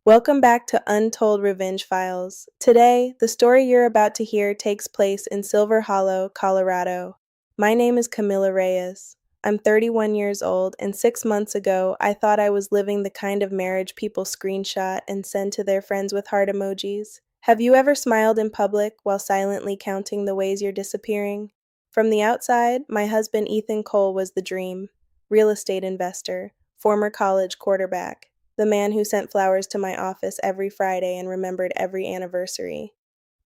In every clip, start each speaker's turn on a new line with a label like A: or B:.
A: Welcome back to Untold Revenge Files. Today, the story you're about to hear takes place in Silver Hollow, Colorado. My name is Camila Reyes. I'm 31 years old, and 6 months ago, I thought I was living the kind of marriage people screenshot and send to their friends with heart emojis. Have you ever smiled in public while silently counting the ways you're disappearing? From the outside, my husband Ethan Cole was the dream. Real estate investor, former college quarterback, the man who sent flowers to my office every Friday and remembered every anniversary.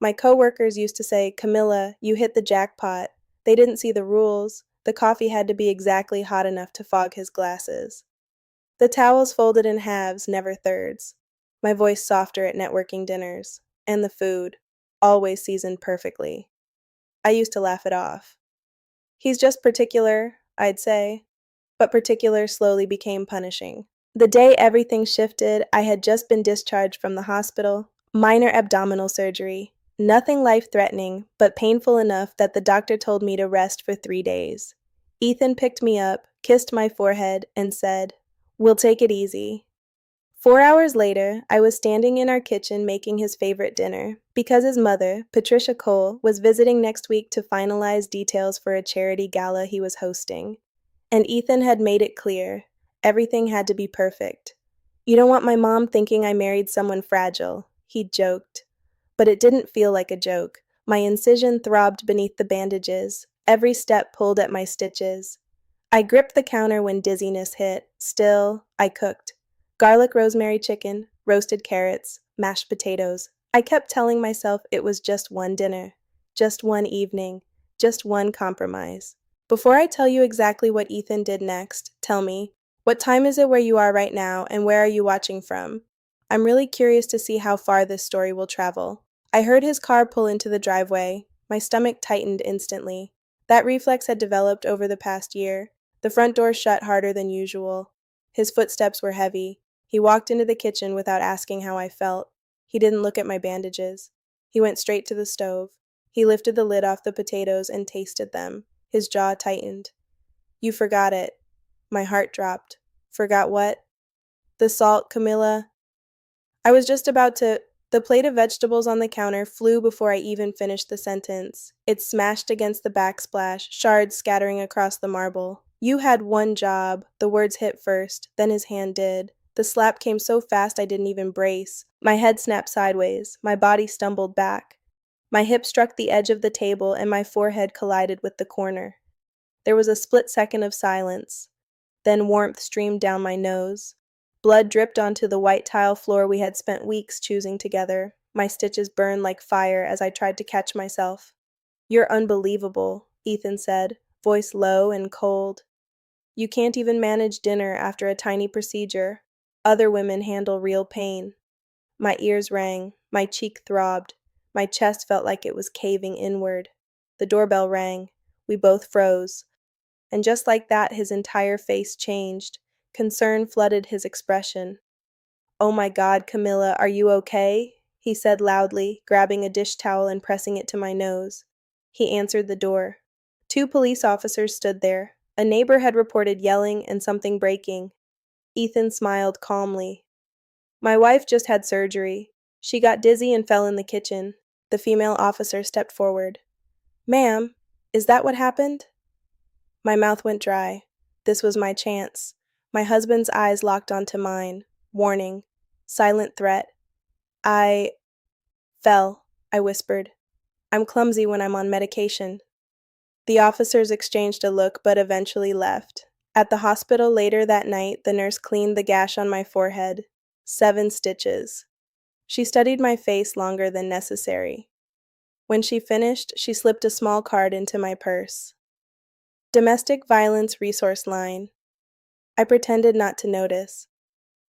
A: My coworkers used to say, "Camilla, you hit the jackpot." They didn't see the rules. The coffee had to be exactly hot enough to fog his glasses. The towels folded in halves, never thirds. My voice softer at networking dinners. And the food, always seasoned perfectly. I used to laugh it off. He's just particular, I'd say. But particular slowly became punishing. The day everything shifted, I had just been discharged from the hospital. Minor abdominal surgery. Nothing life-threatening, but painful enough that the doctor told me to rest for 3 days. Ethan picked me up, kissed my forehead, and said, "We'll take it easy." 4 hours later, I was standing in our kitchen making his favorite dinner, because his mother, Patricia Cole, was visiting next week to finalize details for a charity gala he was hosting. And Ethan had made it clear, everything had to be perfect. "You don't want my mom thinking I married someone fragile," he joked. But it didn't feel like a joke. My incision throbbed beneath the bandages. Every step pulled at my stitches. I gripped the counter when dizziness hit. Still, I cooked. Garlic rosemary chicken, roasted carrots, mashed potatoes. I kept telling myself it was just one dinner, just one evening, just one compromise. Before I tell you exactly what Ethan did next, tell me, what time is it where you are right now, and where are you watching from? I'm really curious to see how far this story will travel. I heard his car pull into the driveway. My stomach tightened instantly. That reflex had developed over the past year. The front door shut harder than usual. His footsteps were heavy. He walked into the kitchen without asking how I felt. He didn't look at my bandages. He went straight to the stove. He lifted the lid off the potatoes and tasted them. His jaw tightened. "You forgot it." My heart dropped. "Forgot what?" "The salt, Camilla." I was just about to. The plate of vegetables on the counter flew before I even finished the sentence. It smashed against the backsplash, shards scattering across the marble. "You had one job." The words hit first, then his hand did. The slap came so fast I didn't even brace. My head snapped sideways. My body stumbled back. My hip struck the edge of the table and my forehead collided with the corner. There was a split second of silence. Then warmth streamed down my nose. Blood dripped onto the white tile floor we had spent weeks choosing together. My stitches burned like fire as I tried to catch myself. "You're unbelievable," Ethan said, voice low and cold. "You can't even manage dinner after a tiny procedure. Other women handle real pain." My ears rang. My cheek throbbed. My chest felt like it was caving inward. The doorbell rang. We both froze. And just like that, his entire face changed. Concern flooded his expression. "Oh my God, Camilla, are you okay?" he said loudly, grabbing a dish towel and pressing it to my nose. He answered the door. 2 police officers stood there. A neighbor had reported yelling and something breaking. Ethan smiled calmly. "My wife just had surgery. She got dizzy and fell in the kitchen." The female officer stepped forward. "Ma'am, is that what happened?" My mouth went dry. This was my chance. My husband's eyes locked onto mine. Warning. Silent threat. "I fell," I whispered. "I'm clumsy when I'm on medication." The officers exchanged a look but eventually left. At the hospital later that night, the nurse cleaned the gash on my forehead. 7 stitches. She studied my face longer than necessary. When she finished, she slipped a small card into my purse. Domestic Violence Resource Line. I pretended not to notice.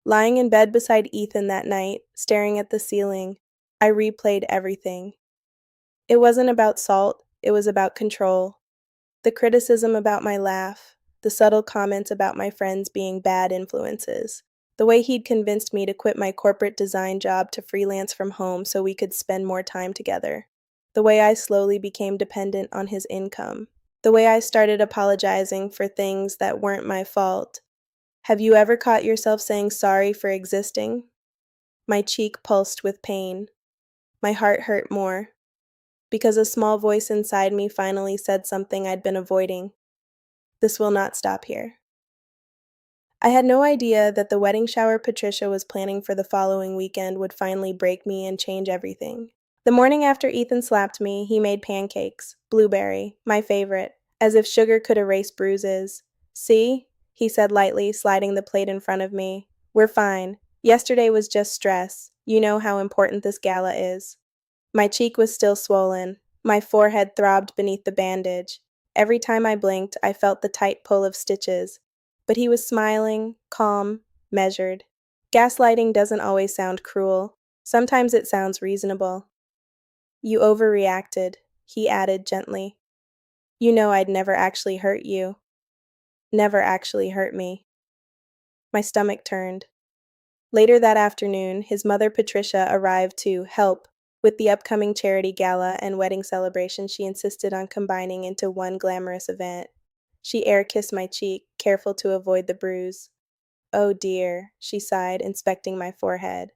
A: Lying in bed beside Ethan that night, staring at the ceiling, I replayed everything. It wasn't about salt, it was about control. The criticism about my laugh, the subtle comments about my friends being bad influences, the way he'd convinced me to quit my corporate design job to freelance from home so we could spend more time together, the way I slowly became dependent on his income, the way I started apologizing for things that weren't my fault. Have you ever caught yourself saying sorry for existing? My cheek pulsed with pain. My heart hurt more, because a small voice inside me finally said something I'd been avoiding. This will not stop here. I had no idea that the wedding shower Patricia was planning for the following weekend would finally break me and change everything. The morning after Ethan slapped me, he made pancakes, blueberry, my favorite, as if sugar could erase bruises. See? He said lightly, sliding the plate in front of me. We're fine. Yesterday was just stress. You know how important this gala is. My cheek was still swollen. My forehead throbbed beneath the bandage. Every time I blinked, I felt the tight pull of stitches. But he was smiling, calm, measured. Gaslighting doesn't always sound cruel. Sometimes it sounds reasonable. You overreacted, he added gently. You know I'd never actually hurt you. Never actually hurt me. My stomach turned. Later that afternoon, his mother Patricia arrived to help with the upcoming charity gala and wedding celebration she insisted on combining into one glamorous event. She air-kissed my cheek, careful to avoid the bruise. Oh dear, she sighed, inspecting my forehead.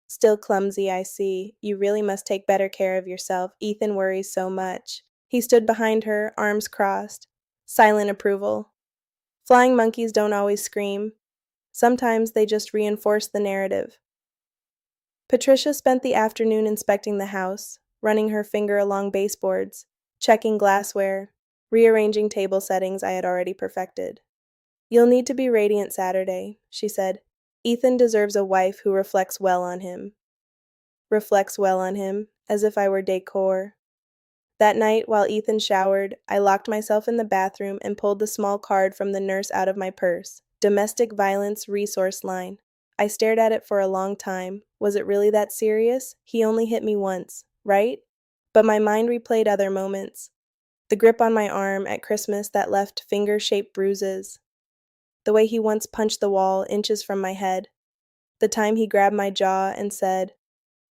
A: Still clumsy, I see. You really must take better care of yourself. Ethan worries so much. He stood behind her, arms crossed. Silent approval. Flying monkeys don't always scream. Sometimes they just reinforce the narrative. Patricia spent the afternoon inspecting the house, running her finger along baseboards, checking glassware, rearranging table settings I had already perfected. You'll need to be radiant Saturday, she said. Ethan deserves a wife who reflects well on him. Reflects well on him, as if I were decor. That night, while Ethan showered, I locked myself in the bathroom and pulled the small card from the nurse out of my purse. Domestic Violence Resource Line. I stared at it for a long time. Was it really that serious? He only hit me once, right? But my mind replayed other moments. The grip on my arm at Christmas that left finger-shaped bruises. The way he once punched the wall inches from my head. The time he grabbed my jaw and said,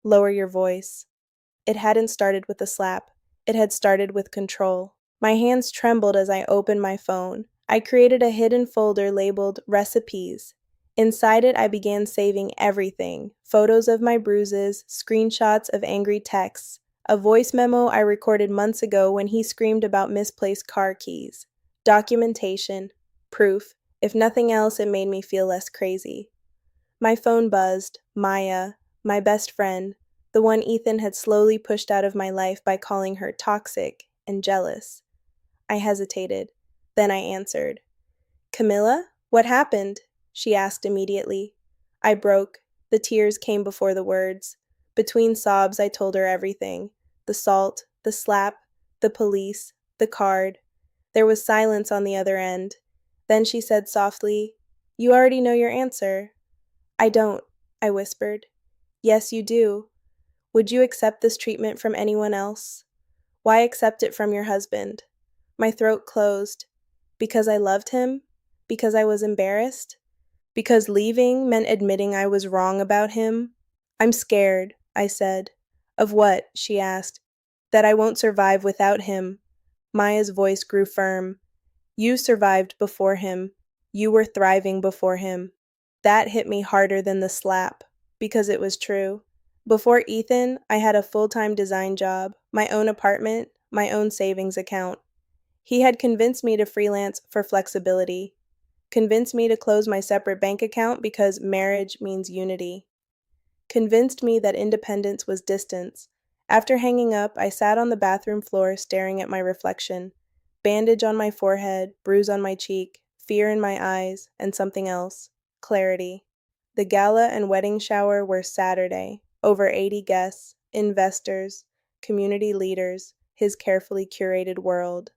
A: "Lower your voice." It hadn't started with a slap. It had started with control. My hands trembled as I opened my phone. I created a hidden folder labeled Recipes. Inside it, I began saving everything. Photos of my bruises, screenshots of angry texts, a voice memo I recorded months ago when he screamed about misplaced car keys. Documentation. Proof. If nothing else, it made me feel less crazy. My phone buzzed. Maya, my best friend, the one Ethan had slowly pushed out of my life by calling her toxic and jealous. I hesitated. Then I answered. Camila, what happened? She asked immediately. I broke. The tears came before the words. Between sobs, I told her everything. The salt, the slap, the police, the card. There was silence on the other end. Then she said softly, You already know your answer. I don't, I whispered. Yes, you do. Would you accept this treatment from anyone else? Why accept it from your husband? My throat closed. Because I loved him? Because I was embarrassed? Because leaving meant admitting I was wrong about him? I'm scared, I said. Of what? She asked. That I won't survive without him. Maya's voice grew firm. You survived before him. You were thriving before him. That hit me harder than the slap, because it was true. Before Ethan, I had a full-time design job, my own apartment, my own savings account. He had convinced me to freelance for flexibility, convinced me to close my separate bank account because marriage means unity, convinced me that independence was distance. After hanging up, I sat on the bathroom floor staring at my reflection. Bandage on my forehead, bruise on my cheek, fear in my eyes, and something else. Clarity. The gala and wedding shower were Saturday. Over 80 guests, investors, community leaders, his carefully curated world.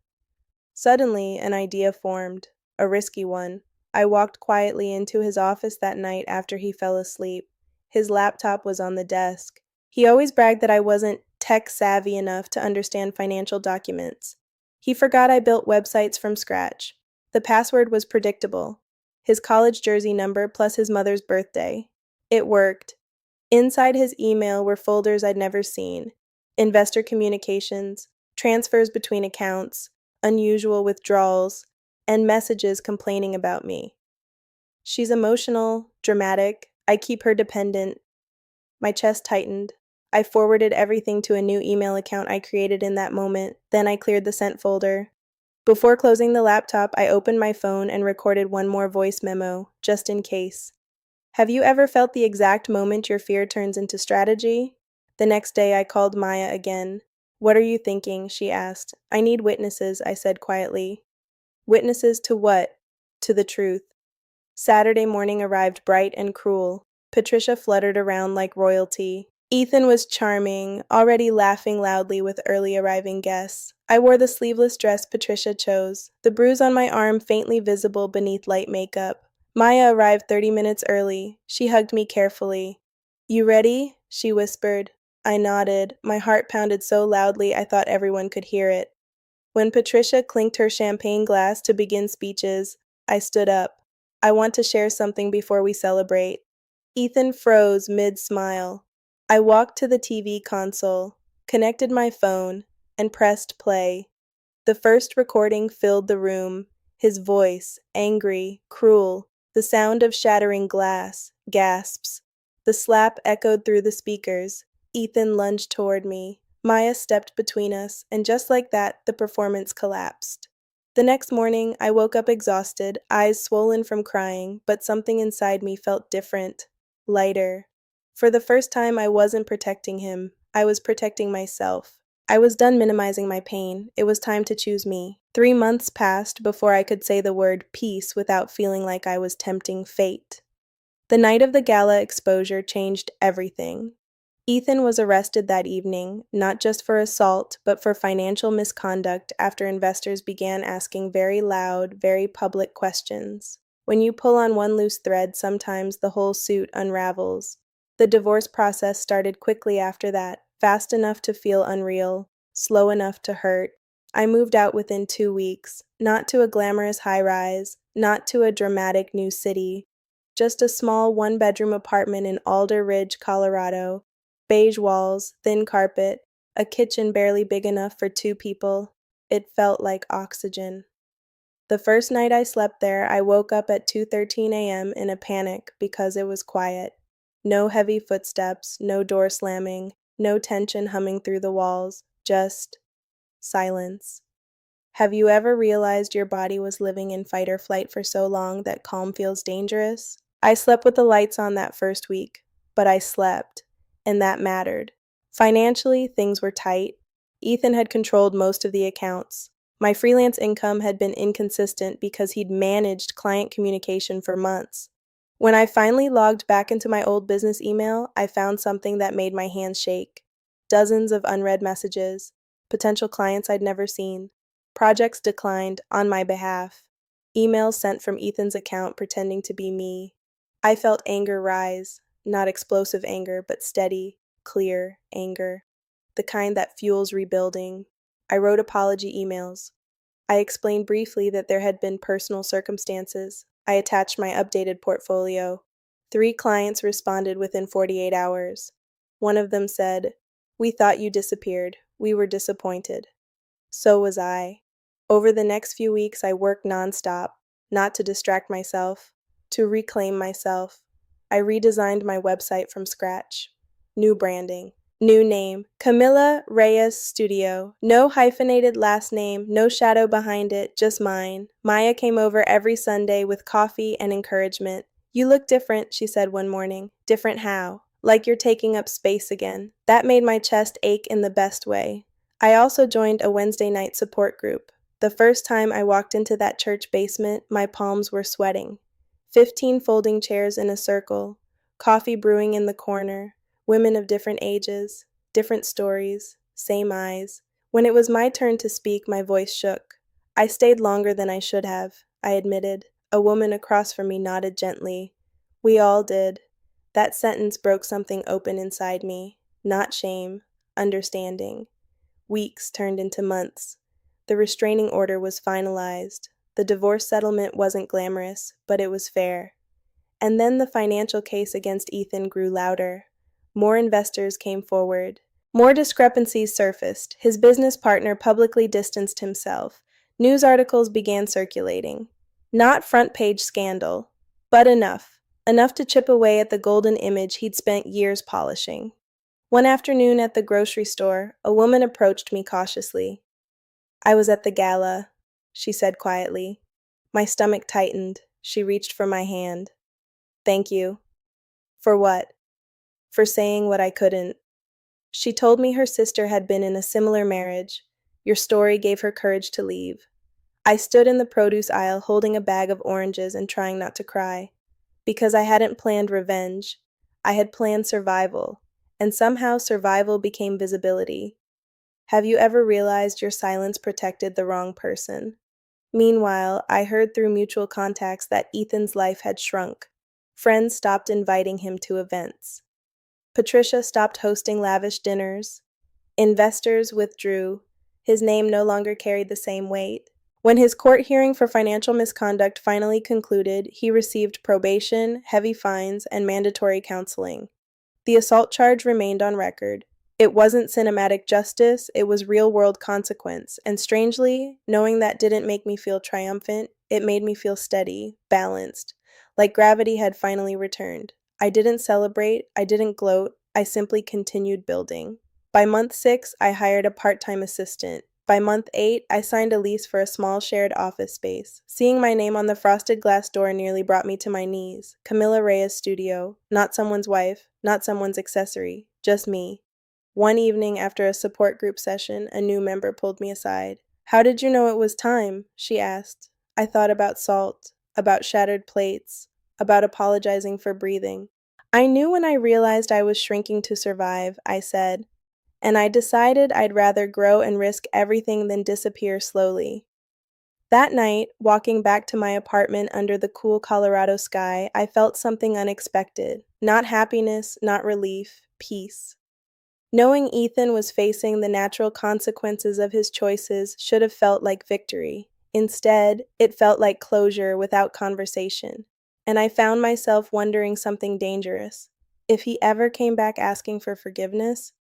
A: Suddenly, an idea formed, a risky one. I walked quietly into his office that night after he fell asleep. His laptop was on the desk. He always bragged that I wasn't tech-savvy enough to understand financial documents. He forgot I built websites from scratch. The password was predictable. His college jersey number plus his mother's birthday. It worked. Inside his email were folders I'd never seen. Investor communications, transfers between accounts, unusual withdrawals, and messages complaining about me. She's emotional, dramatic, I keep her dependent. My chest tightened. I forwarded everything to a new email account I created in that moment, then I cleared the sent folder. Before closing the laptop, I opened my phone and recorded one more voice memo, just in case. Have you ever felt the exact moment your fear turns into strategy? The next day, I called Maya again. What are you thinking? She asked. I need witnesses, I said quietly. Witnesses to what? To the truth. Saturday morning arrived bright and cruel. Patricia fluttered around like royalty. Ethan was charming, already laughing loudly with early arriving guests. I wore the sleeveless dress Patricia chose, the bruise on my arm faintly visible beneath light makeup. Maya arrived 30 minutes early. She hugged me carefully. You ready? She whispered. I nodded. My heart pounded so loudly I thought everyone could hear it. When Patricia clinked her champagne glass to begin speeches, I stood up. I want to share something before we celebrate. Ethan froze mid-smile. I walked to the TV console, connected my phone, and pressed play. The first recording filled the room, his voice, angry, cruel, the sound of shattering glass, gasps. The slap echoed through the speakers. Ethan lunged toward me. Maya stepped between us, and just like that, the performance collapsed. The next morning, I woke up exhausted, eyes swollen from crying, but something inside me felt different, lighter. For the first time, I wasn't protecting him. I was protecting myself. I was done minimizing my pain. It was time to choose me. 3 months passed before I could say the word peace without feeling like I was tempting fate. The night of the gala exposure changed everything. Ethan was arrested that evening, not just for assault, but for financial misconduct after investors began asking very loud, very public questions. When you pull on one loose thread, sometimes the whole suit unravels. The divorce process started quickly after that, fast enough to feel unreal, slow enough to hurt. I moved out within 2 weeks, not to a glamorous high-rise, not to a dramatic new city, just a small one-bedroom apartment in Alder Ridge, Colorado. Beige walls, thin carpet, a kitchen barely big enough for 2 people. It felt like oxygen. The first night I slept there, I woke up at 2:13 a.m. in a panic because it was quiet. No heavy footsteps, no door slamming, no tension humming through the walls, just silence. Have you ever realized your body was living in fight or flight for so long that calm feels dangerous? I slept with the lights on that first week, but I slept, and that mattered. Financially, things were tight. Ethan had controlled most of the accounts. My freelance income had been inconsistent because he'd managed client communication for months. When I finally logged back into my old business email, I found something that made my hands shake. Dozens of unread messages, potential clients I'd never seen, projects declined on my behalf, emails sent from Ethan's account pretending to be me. I felt anger rise, not explosive anger, but steady, clear anger, the kind that fuels rebuilding. I wrote apology emails. I explained briefly that there had been personal circumstances. I attached my updated portfolio. 3 clients responded within 48 hours. One of them said, "We thought you disappeared. We were disappointed." So was I. Over the next few weeks, I worked nonstop, not to distract myself, to reclaim myself. I redesigned my website from scratch. New branding. New name, Camila Reyes Studio. No hyphenated last name, no shadow behind it, just mine. Maya came over every Sunday with coffee and encouragement. "You look different," she said one morning. "Different how?" "Like you're taking up space again." That made my chest ache in the best way. I also joined a Wednesday night support group. The first time I walked into that church basement, my palms were sweating. 15 folding chairs in a circle, coffee brewing in the corner, women of different ages, different stories, same eyes. When it was my turn to speak, my voice shook. I stayed longer than I should have, I admitted. A woman across from me nodded gently. We all did. That sentence broke something open inside me. Not shame, understanding. Weeks turned into months. The restraining order was finalized. The divorce settlement wasn't glamorous, but it was fair. And then the financial case against Ethan grew louder. More investors came forward. More discrepancies surfaced. His business partner publicly distanced himself. News articles began circulating. Not front-page scandal, but enough. enough to chip away at the golden image he'd spent years polishing. One afternoon at the grocery store, a woman approached me cautiously. "I was at the gala," she said quietly. My stomach tightened. She reached for my hand. "Thank you." "For what?" "For saying what I couldn't." She told me her sister had been in a similar marriage. Your story gave her courage to leave. I stood in the produce aisle holding a bag of oranges and trying not to cry. Because I hadn't planned revenge. I had planned survival. And somehow survival became visibility. Have you ever realized your silence protected the wrong person? Meanwhile, I heard through mutual contacts that Ethan's life had shrunk. Friends stopped inviting him to events. Patricia stopped hosting lavish dinners. Investors withdrew. His name no longer carried the same weight. When his court hearing for financial misconduct finally concluded, he received probation, heavy fines, and mandatory counseling. The assault charge remained on record. It wasn't cinematic justice, it was real-world consequence, and strangely, knowing that didn't make me feel triumphant, it made me feel steady, balanced, like gravity had finally returned. I didn't celebrate, I didn't gloat, I simply continued building. By month 6, I hired a part-time assistant. By month 8, I signed a lease for a small shared office space. Seeing my name on the frosted glass door nearly brought me to my knees. Camila Reyes Studio. Not someone's wife, not someone's accessory, just me. One evening after a support group session, a new member pulled me aside. "How did you know it was time?" she asked. I thought about salt, about shattered plates, about apologizing for breathing. "I knew when I realized I was shrinking to survive," I said. "And I decided I'd rather grow and risk everything than disappear slowly." That night, walking back to my apartment under the cool Colorado sky, I felt something unexpected. Not happiness, not relief, peace. Knowing Ethan was facing the natural consequences of his choices should have felt like victory. Instead, it felt like closure without conversation. And I found myself wondering something dangerous. If he ever came back asking for forgiveness,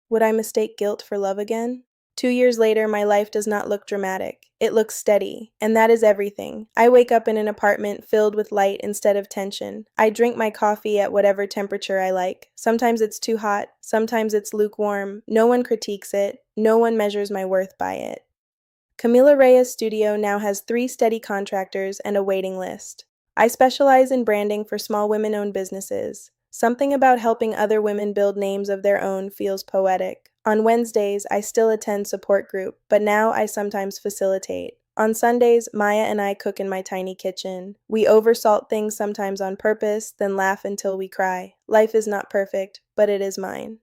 A: would I mistake guilt for love again? 2 years later, my life does not look dramatic. It looks steady, and that is everything. I wake up in an apartment filled with light instead of tension. I drink my coffee at whatever temperature I like. Sometimes it's too hot, sometimes it's lukewarm. No one critiques it, no one measures my worth by it. Camila Reyes Studio now has 3 steady contractors and a waiting list. I specialize in branding for small women-owned businesses. Something about helping other women build names of their own feels poetic. On Wednesdays, I still attend support group, but now I sometimes facilitate. On Sundays, Maya and I cook in my tiny kitchen. We oversalt things sometimes on purpose, then laugh until we cry. Life is not perfect, but it is mine.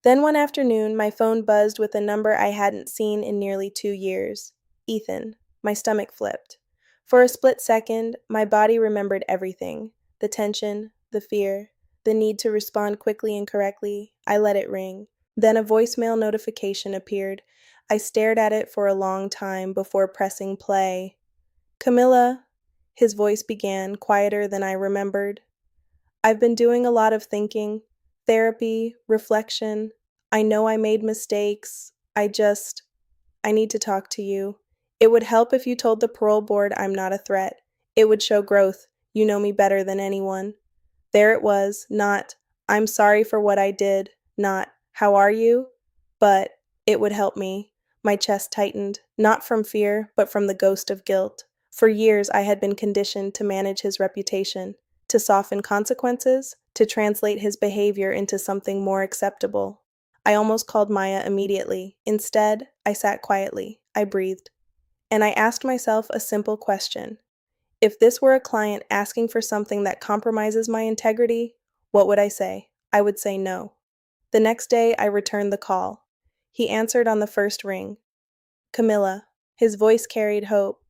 A: Then one afternoon, my phone buzzed with a number I hadn't seen in nearly 2 years. Ethan. My stomach flipped. For a split second, my body remembered everything. The tension, the fear, the need to respond quickly and correctly. I let it ring. Then a voicemail notification appeared. I stared at it for a long time before pressing play. "Camilla," his voice began, quieter than I remembered. "I've been doing a lot of thinking, therapy, reflection. I know I made mistakes. I need to talk to you. It would help if you told the parole board I'm not a threat. It would show growth. You know me better than anyone." There it was, not, "I'm sorry for what I did," not, "How are you?" But, "It would help me." My chest tightened, not from fear, but from the ghost of guilt. For years I had been conditioned to manage his reputation, to soften consequences, to translate his behavior into something more acceptable. I almost called Maya immediately. Instead, I sat quietly. I breathed. And I asked myself a simple question. If this were a client asking for something that compromises my integrity, what would I say? I would say no. The next day, I returned the call. He answered on the first ring. "Camilla." His voice carried hope.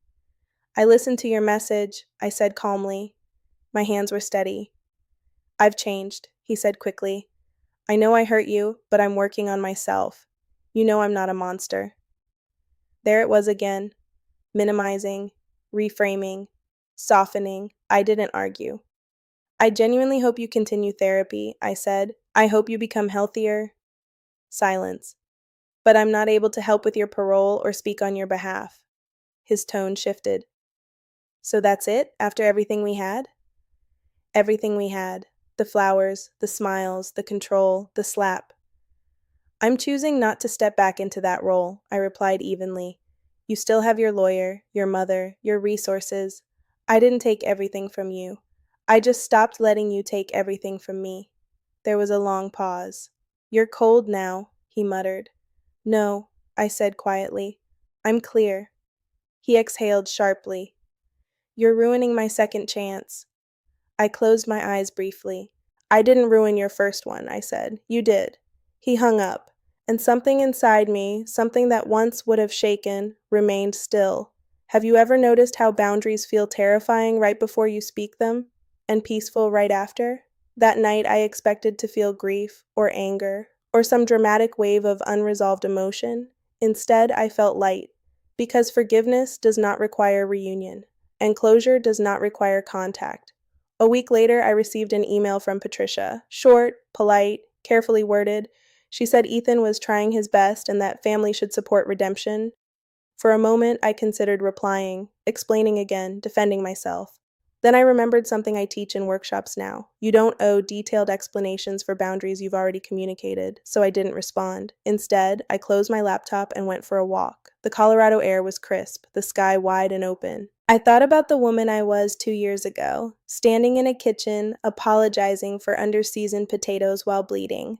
A: "I listened to your message," I said calmly. My hands were steady. "I've changed," he said quickly. "I know I hurt you, but I'm working on myself. You know I'm not a monster." There it was again, minimizing, reframing, softening. I didn't argue. "I genuinely hope you continue therapy," I said. "I hope you become healthier." Silence. "But I'm not able to help with your parole or speak on your behalf." His tone shifted. "So that's it, after everything we had?" everything we had. The flowers, the smiles, the control, the slap. I'm choosing not to step back into that role, I replied evenly. You still have your lawyer, your mother, your resources. I didn't take everything from you. I just stopped letting you take everything from me. There was a long pause. You're cold now, he muttered. No, I said quietly. I'm clear. He exhaled sharply. You're ruining my second chance. I closed my eyes briefly. I didn't ruin your first one, I said. You did. He hung up, and something inside me, something that once would have shaken, remained still. Have you ever noticed how boundaries feel terrifying right before you speak them, and peaceful right after? That night I expected to feel grief, or anger, or some dramatic wave of unresolved emotion. Instead, I felt light, because forgiveness does not require reunion, and closure does not require contact. A week later, I received an email from Patricia. Short, polite, carefully worded. She said Ethan was trying his best and that family should support redemption. For a moment, I considered replying, explaining again, defending myself. Then I remembered something I teach in workshops now. You don't owe detailed explanations for boundaries you've already communicated, so I didn't respond. Instead, I closed my laptop and went for a walk. The Colorado air was crisp, the sky wide and open. I thought about the woman I was 2 years ago, standing in a kitchen, apologizing for underseasoned potatoes while bleeding.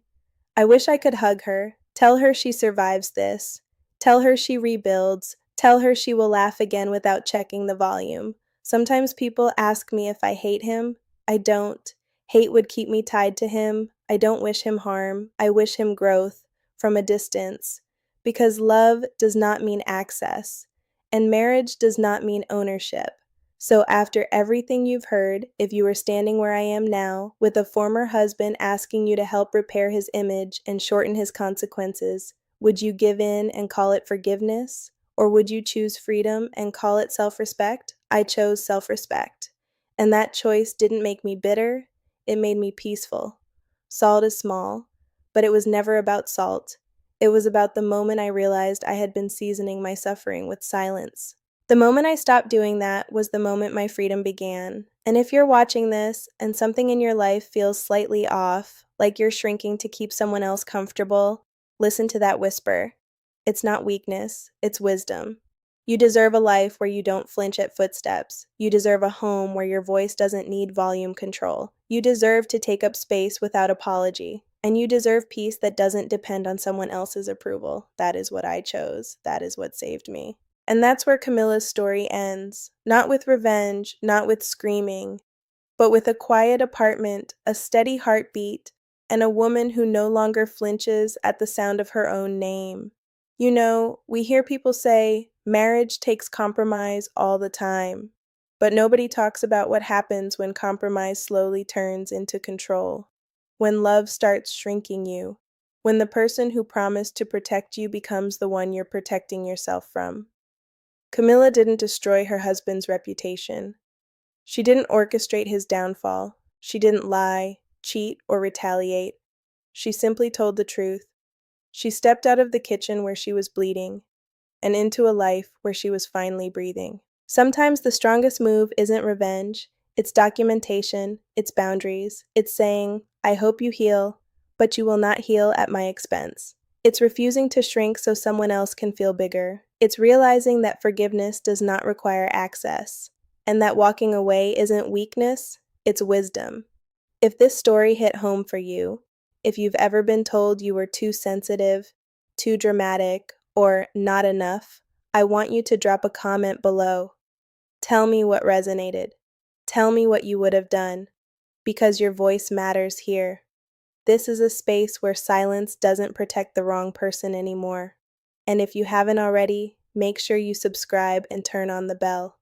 A: I wish I could hug her, tell her she survives this, tell her she rebuilds, tell her she will laugh again without checking the volume. Sometimes people ask me if I hate him. I don't. Hate would keep me tied to him. I don't wish him harm. I wish him growth from a distance. Because love does not mean access, and marriage does not mean ownership. So after everything you've heard, if you were standing where I am now, with a former husband asking you to help repair his image and shorten his consequences, would you give in and call it forgiveness? Or would you choose freedom and call it self-respect? I chose self-respect. And that choice didn't make me bitter, it made me peaceful. Salt is small, but it was never about salt. It was about the moment I realized I had been seasoning my suffering with silence. The moment I stopped doing that was the moment my freedom began. And if you're watching this and something in your life feels slightly off, like you're shrinking to keep someone else comfortable, listen to that whisper. It's not weakness, it's wisdom. You deserve a life where you don't flinch at footsteps. You deserve a home where your voice doesn't need volume control. You deserve to take up space without apology. And you deserve peace that doesn't depend on someone else's approval. That is what I chose. That is what saved me. And that's where Camilla's story ends. Not with revenge, not with screaming, but with a quiet apartment, a steady heartbeat, and a woman who no longer flinches at the sound of her own name. You know, we hear people say, marriage takes compromise all the time, but nobody talks about what happens when compromise slowly turns into control, when love starts shrinking you, when the person who promised to protect you becomes the one you're protecting yourself from. Camila didn't destroy her husband's reputation. She didn't orchestrate his downfall. She didn't lie, cheat, or retaliate. She simply told the truth. She stepped out of the kitchen where she was bleeding and into a life where she was finally breathing. Sometimes the strongest move isn't revenge. It's documentation, it's boundaries, it's saying, I hope you heal, but you will not heal at my expense. It's refusing to shrink so someone else can feel bigger. It's realizing that forgiveness does not require access, and that walking away isn't weakness, it's wisdom. If this story hit home for you, if you've ever been told you were too sensitive, too dramatic, or not enough, I want you to drop a comment below. Tell me what resonated. Tell me what you would have done, because your voice matters here. This is a space where silence doesn't protect the wrong person anymore. And if you haven't already, make sure you subscribe and turn on the bell.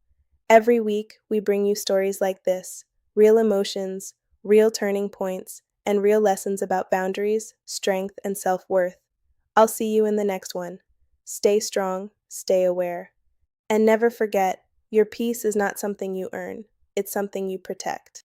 A: Every week, we bring you stories like this, real emotions, real turning points, and real lessons about boundaries, strength, and self-worth. I'll see you in the next one. Stay strong, stay aware. And never forget, your peace is not something you earn, it's something you protect.